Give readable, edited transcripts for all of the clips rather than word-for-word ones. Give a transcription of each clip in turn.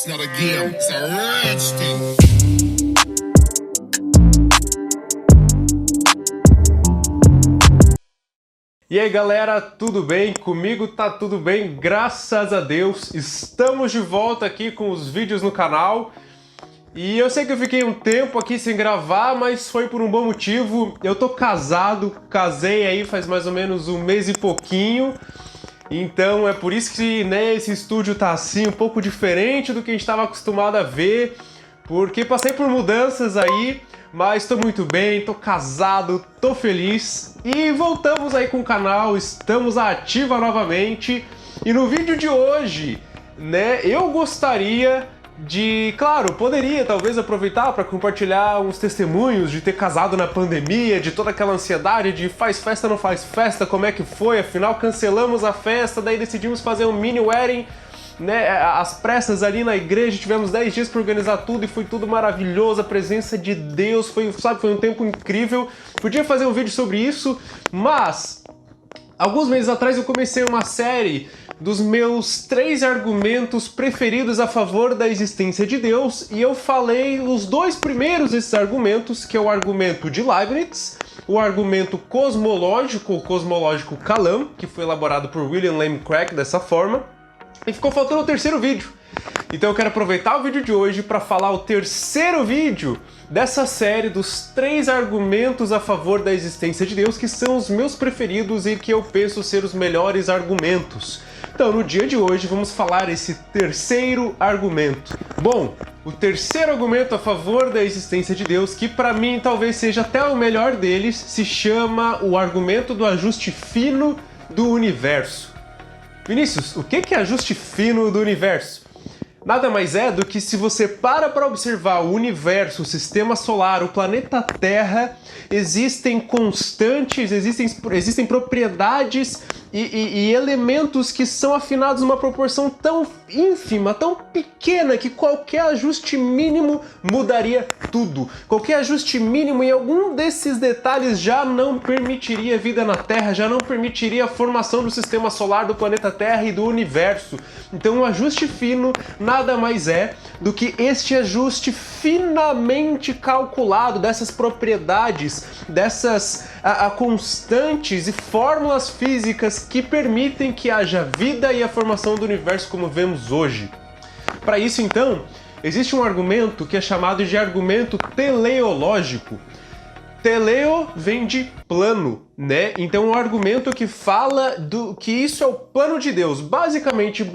It's not a game, it's a rich thing. E aí galera, tudo bem? Comigo tá tudo bem, graças a Deus. Estamos de volta aqui com os vídeos no canal. E eu sei que eu fiquei um tempo aqui sem gravar, mas foi por um bom motivo. Eu tô casado, casei aí faz mais ou menos um mês e pouquinho. Então é por isso que, né, esse estúdio tá assim, um pouco diferente do que a gente estava acostumado a ver. Porque passei por mudanças aí, mas tô muito bem, tô casado, tô feliz. E voltamos aí com o canal, estamos à ativa novamente. E no vídeo de hoje, né, eu gostaria de... Claro, poderia talvez aproveitar para compartilhar uns testemunhos de ter casado na pandemia, de toda aquela ansiedade de faz festa, não faz festa, como é que foi, afinal cancelamos a festa, daí decidimos fazer um mini wedding, né, às pressas ali na igreja, tivemos 10 dias para organizar tudo e foi tudo maravilhoso, a presença de Deus, foi um tempo incrível. Podia fazer um vídeo sobre isso, mas alguns meses atrás eu comecei uma série dos meus 3 argumentos preferidos a favor da existência de Deus, e eu falei os 2 primeiros desses argumentos, que é o argumento de Leibniz, o argumento cosmológico, o cosmológico Kalam, que foi elaborado por William Lane Craig dessa forma, e ficou faltando o terceiro vídeo. Então eu quero aproveitar o vídeo de hoje para falar o terceiro vídeo dessa série dos 3 argumentos a favor da existência de Deus, que são os meus preferidos e que eu penso ser os melhores argumentos. Então, no dia de hoje, vamos falar esse terceiro argumento. Bom, o terceiro argumento a favor da existência de Deus, que para mim talvez seja até o melhor deles, se chama o argumento do ajuste fino do universo. Vinícius, o que é ajuste fino do universo? Nada mais é do que se você para observar o universo, o sistema solar, o planeta Terra, existem constantes, existem propriedades e elementos que são afinados numa proporção tão ínfima, tão pequena, que qualquer ajuste mínimo mudaria tudo. Qualquer ajuste mínimo em algum desses detalhes já não permitiria vida na Terra, já não permitiria a formação do sistema solar, do planeta Terra e do universo. Então, um ajuste fino nada mais é do que este ajuste finamente calculado dessas propriedades, dessas constantes e fórmulas físicas que permitem que haja vida e a formação do universo como vemos hoje. Para isso, então, existe um argumento que é chamado de argumento teleológico. Teleo vem de plano, né? Então é um argumento que fala que isso é o plano de Deus. Basicamente,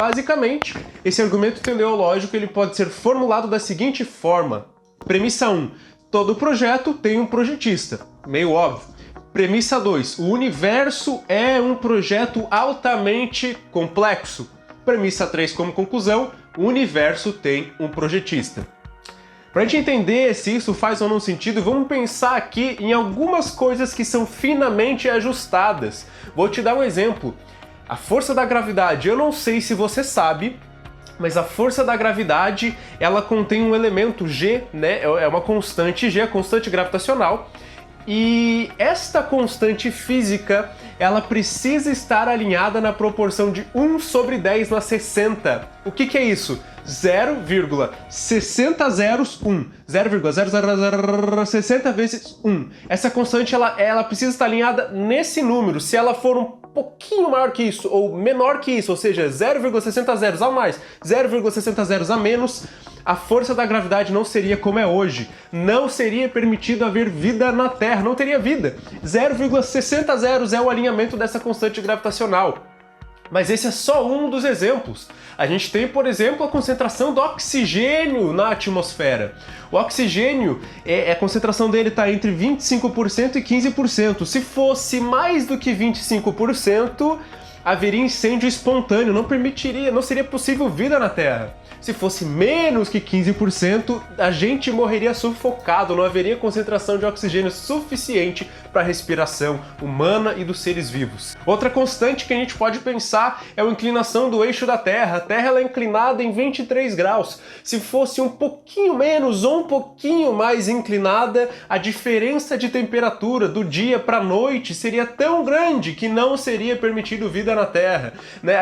esse argumento teleológico ele pode ser formulado da seguinte forma. Premissa 1. Todo projeto tem um projetista. Meio óbvio. Premissa 2. O universo é um projeto altamente complexo. Premissa 3 como conclusão. O universo tem um projetista. Para a gente entender se isso faz ou não sentido, vamos pensar aqui em algumas coisas que são finamente ajustadas. Vou te dar um exemplo. A força da gravidade, eu não sei se você sabe, mas a força da gravidade, ela contém um elemento G, né? É uma constante G, a constante gravitacional. E esta constante física, ela precisa estar alinhada na proporção de 1 sobre 10 na 60. O que é isso? 0,60 zeros 1. 0,0060 vezes 1. Essa constante ela precisa estar alinhada nesse número. Se ela for um pouquinho maior que isso ou menor que isso, ou seja, 0,60 zeros a mais, 0,60 zeros a menos, a força da gravidade não seria como é hoje. Não seria permitido haver vida na Terra, não teria vida. 0,60 zeros é o alinhamento dessa constante gravitacional. Mas esse é só um dos exemplos. A gente tem, por exemplo, a concentração do oxigênio na atmosfera. O oxigênio, a concentração dele está entre 25% e 15%. Se fosse mais do que 25%, haveria incêndio espontâneo, não seria possível vida na Terra. Se fosse menos que 15%, a gente morreria sufocado, não haveria concentração de oxigênio suficiente para a respiração humana e dos seres vivos. Outra constante que a gente pode pensar é a inclinação do eixo da Terra. A Terra ela é inclinada em 23 graus. Se fosse um pouquinho menos ou um pouquinho mais inclinada, a diferença de temperatura do dia para a noite seria tão grande que não seria permitido vida vida na Terra, né?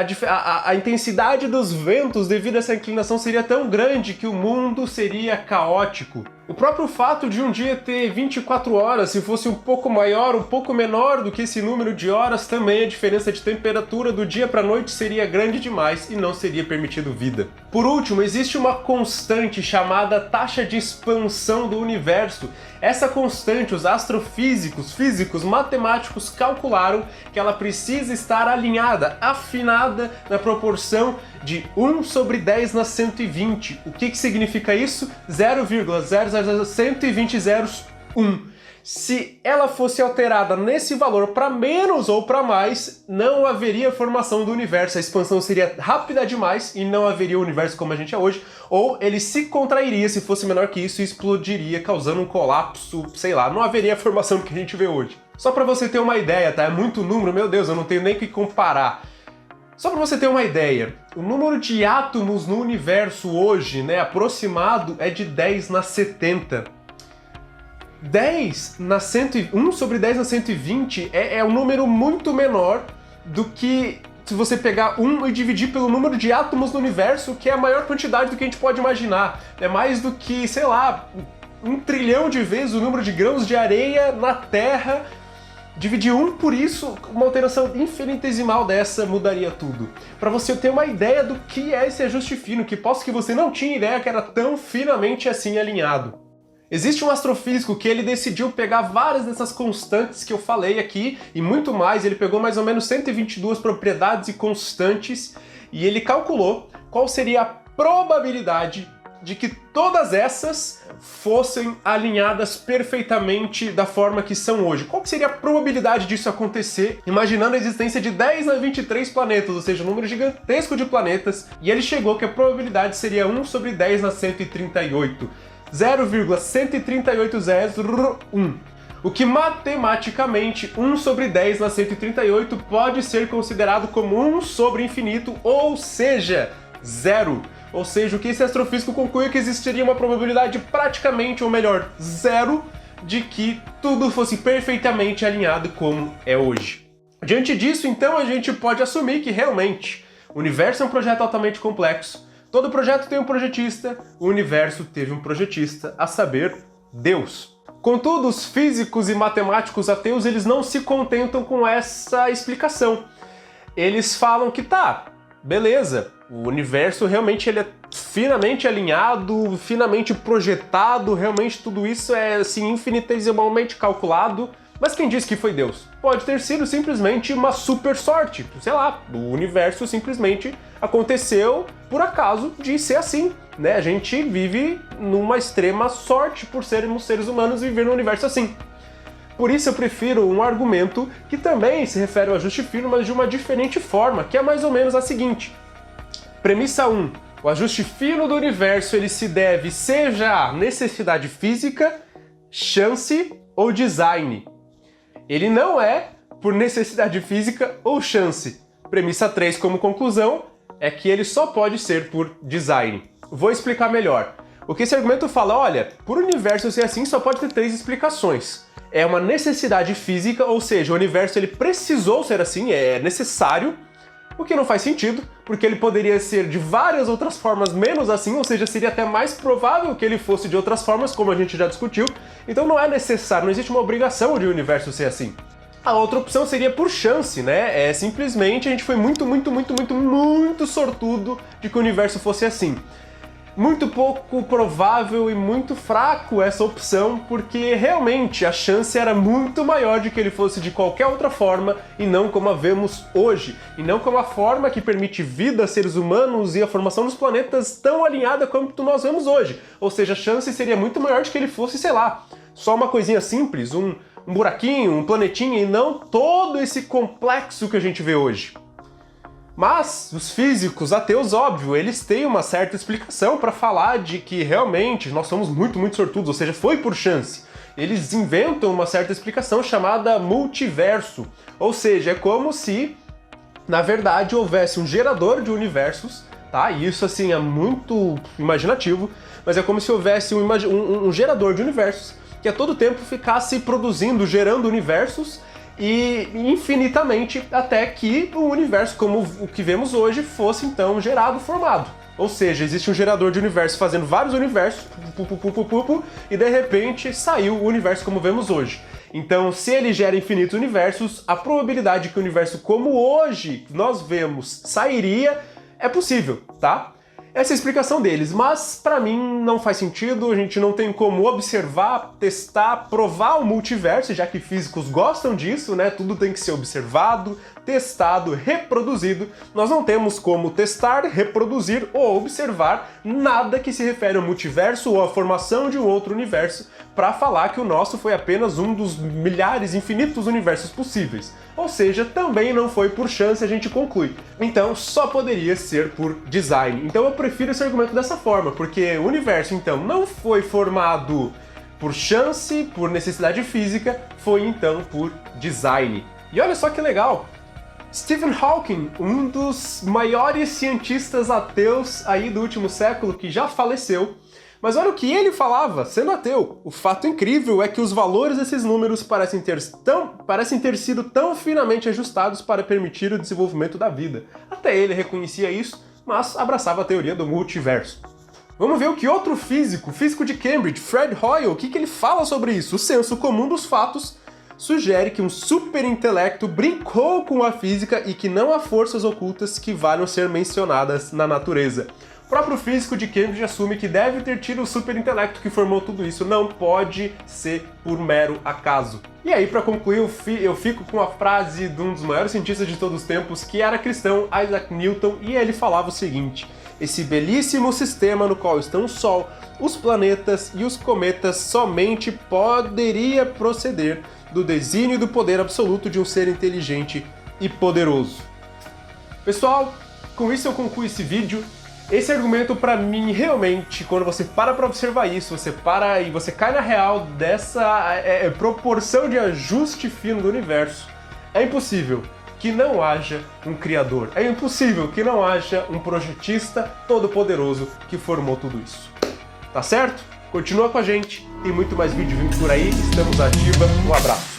A intensidade dos ventos devido a essa inclinação seria tão grande que o mundo seria caótico. O próprio fato de um dia ter 24 horas, se fosse um pouco maior, um pouco menor do que esse número de horas, também a diferença de temperatura do dia para a noite seria grande demais e não seria permitido vida. Por último, existe uma constante chamada taxa de expansão do universo. Essa constante, os astrofísicos, físicos, matemáticos calcularam que ela precisa estar alinhada, afinada na proporção de 1 sobre 10 na 120. O que significa isso? 0,00120 Se ela fosse alterada nesse valor para menos ou para mais, não haveria formação do universo. A expansão seria rápida demais e não haveria o universo como a gente é hoje, ou ele se contrairia se fosse menor que isso e explodiria, causando um colapso, sei lá, não haveria a formação que a gente vê hoje. Só para você ter uma ideia, tá? É muito número, meu Deus, eu não tenho nem que comparar. Só para você ter uma ideia, o número de átomos no universo hoje, né, aproximado, é de 10 na 70. 1 sobre 10 na 120 é um número muito menor do que se você pegar 1 e dividir pelo número de átomos no universo, que é a maior quantidade do que a gente pode imaginar. É mais do que, sei lá, 1 trilhão de vezes o número de grãos de areia na Terra. Dividir 1 por isso, uma alteração infinitesimal dessa mudaria tudo. Para você ter uma ideia do que é esse ajuste fino, que posso que você não tinha ideia que era tão finamente assim alinhado. Existe um astrofísico que ele decidiu pegar várias dessas constantes que eu falei aqui e muito mais. Ele pegou mais ou menos 122 propriedades e constantes e ele calculou qual seria a probabilidade de que todas essas fossem alinhadas perfeitamente da forma que são hoje. Qual que seria a probabilidade disso acontecer, imaginando a existência de 10 a 23 planetas, ou seja, um número gigantesco de planetas, e ele chegou que a probabilidade seria 1 sobre 10 na 138. 0,138001. O que matematicamente 1 sobre 10 na 138 pode ser considerado como 1 sobre infinito, ou seja, zero. Ou seja, o que esse astrofísico conclui é que existiria uma probabilidade praticamente, ou melhor, zero, de que tudo fosse perfeitamente alinhado como é hoje. Diante disso, então, a gente pode assumir que realmente o universo é um projeto altamente complexo. Todo projeto tem um projetista, o universo teve um projetista, a saber, Deus. Contudo, os físicos e matemáticos ateus, eles não se contentam com essa explicação. Eles falam que tá, beleza, o universo realmente ele é finamente alinhado, finamente projetado, realmente tudo isso é assim, infinitesimalmente calculado. Mas quem disse que foi Deus? Pode ter sido simplesmente uma super sorte. Sei lá, o universo simplesmente aconteceu por acaso de ser assim, né? A gente vive numa extrema sorte por sermos seres humanos e viver num universo assim. Por isso eu prefiro um argumento que também se refere ao ajuste fino, mas de uma diferente forma, que é mais ou menos a seguinte. Premissa 1. O ajuste fino do universo ele se deve seja a necessidade física, chance ou design. Ele não é por necessidade física ou chance. Premissa 3 como conclusão é que ele só pode ser por design. Vou explicar melhor. O que esse argumento fala, olha, por universo ser assim só pode ter 3 explicações. É uma necessidade física, ou seja, o universo ele precisou ser assim, é necessário, o que não faz sentido, porque ele poderia ser de várias outras formas menos assim, ou seja, seria até mais provável que ele fosse de outras formas, como a gente já discutiu. Então não é necessário, não existe uma obrigação de o universo ser assim. A outra opção seria por chance, né? É simplesmente a gente foi muito sortudo de que o universo fosse assim. Muito pouco provável e muito fraco essa opção, porque realmente a chance era muito maior de que ele fosse de qualquer outra forma e não como a vemos hoje, e não como a forma que permite vida a seres humanos e a formação dos planetas tão alinhada quanto nós vemos hoje. Ou seja, a chance seria muito maior de que ele fosse, sei lá, só uma coisinha simples, um buraquinho, um planetinha, e não todo esse complexo que a gente vê hoje. Mas os físicos ateus, óbvio, eles têm uma certa explicação para falar de que realmente nós somos muito sortudos, ou seja, foi por chance. Eles inventam uma certa explicação chamada multiverso, ou seja, é como se, na verdade, houvesse um gerador de universos, tá? E isso, assim, é muito imaginativo, mas é como se houvesse um gerador de universos que a todo tempo ficasse produzindo, gerando universos, e infinitamente até que o universo como o que vemos hoje fosse então gerado, formado. Ou seja, existe um gerador de universo fazendo vários universos, e de repente saiu o universo como vemos hoje. Então, se ele gera infinitos universos, a probabilidade que o universo como hoje nós vemos sairia é possível, tá? Essa é a explicação deles, mas pra mim não faz sentido, a gente não tem como observar, testar, provar o multiverso, já que físicos gostam disso, né? Tudo tem que ser observado, testado, reproduzido. Nós não temos como testar, reproduzir ou observar nada que se refere ao multiverso ou à formação de um outro universo para falar que o nosso foi apenas um dos milhares, infinitos universos possíveis. Ou seja, também não foi por chance, a gente conclui. Então, só poderia ser por design. Então eu prefiro esse argumento dessa forma, porque o universo, então, não foi formado por chance, por necessidade física, foi então por design. E olha só que legal! Stephen Hawking, um dos maiores cientistas ateus aí do último século, que já faleceu, mas olha o que ele falava, sendo ateu. O fato incrível é que os valores desses números parecem ter sido tão finamente ajustados para permitir o desenvolvimento da vida. Até ele reconhecia isso, mas abraçava a teoria do multiverso. Vamos ver o que outro físico de Cambridge, Fred Hoyle, o que ele fala sobre isso. O senso comum dos fatos sugere que um superintelecto brincou com a física e que não há forças ocultas que valham ser mencionadas na natureza. O próprio físico de Cambridge assume que deve ter tido o superintelecto que formou tudo isso, não pode ser por mero acaso. E aí, para concluir, eu fico com a frase de um dos maiores cientistas de todos os tempos, que era cristão, Isaac Newton, e ele falava o seguinte: esse belíssimo sistema no qual estão o Sol, os planetas e os cometas somente poderia proceder do desígnio e do poder absoluto de um ser inteligente e poderoso. Pessoal, com isso eu concluo esse vídeo. Esse argumento, pra mim, realmente, quando você para pra observar isso, você para e você cai na real dessa proporção de ajuste fino do universo, é impossível que não haja um criador. É impossível que não haja um projetista todo-poderoso que formou tudo isso. Tá certo? Continua com a gente, tem muito mais vídeo vindo por aí, estamos ativa, um abraço.